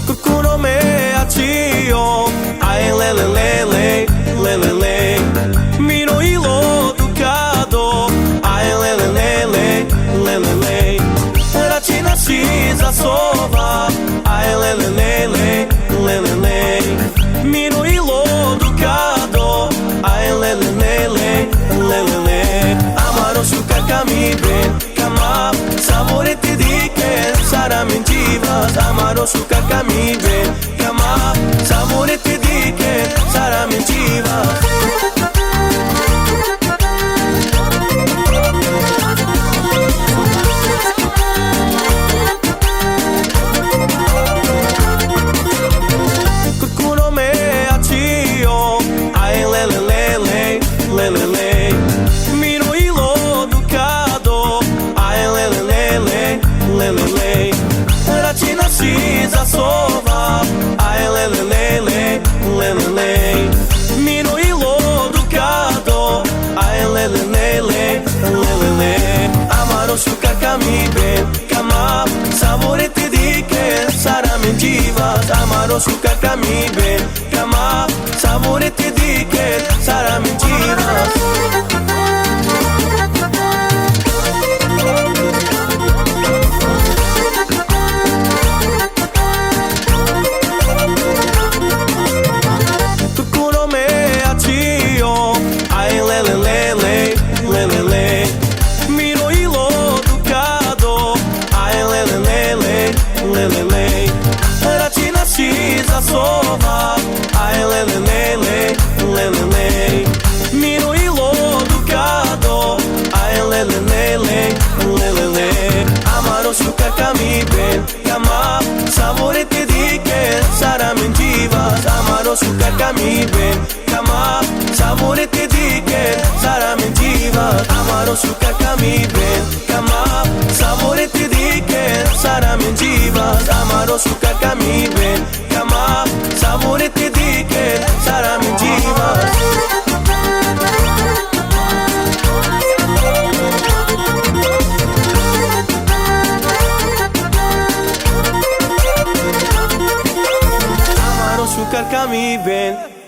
Qualcuno me accio, ai le le le le le le le. Miro ilo ducado, ai le le le le le le le. Ratina sisa sova, ai le le le le le le le. Miro ilo ducado, ai le le le le le le le. Amaro suka kami ben, kama saborete di che sarà mentivas. Amaro suka kami ben, kama saborete di che sarà mentivas. Miro ilo ducado, ai le le le le le le le. Ratina sisa sova, ai le le le le le le le. Miro ilo ducado, ai le le le le le le le. Amaro suka kami ben, kama saborete di che sarà mentivas. Amaro suka kami ben, kama saborete di che sarà mentivas. Miro ilo ducado, ai le le le le le le le. Ratina sisa sova, ai le le le le le le le. Miro ilo ducado, ai le le le le le le le. Amaro suka kami ben, kama saborete di che sarà mentivas. Amaro suka kami ben, kama saborete di che sarà mentivas. Amaro suka kami ben, kama saborete di che sarà mentivas. Amaro suka kami ben, kama saborete di che sarà mentivas. Amaro suka kami ben.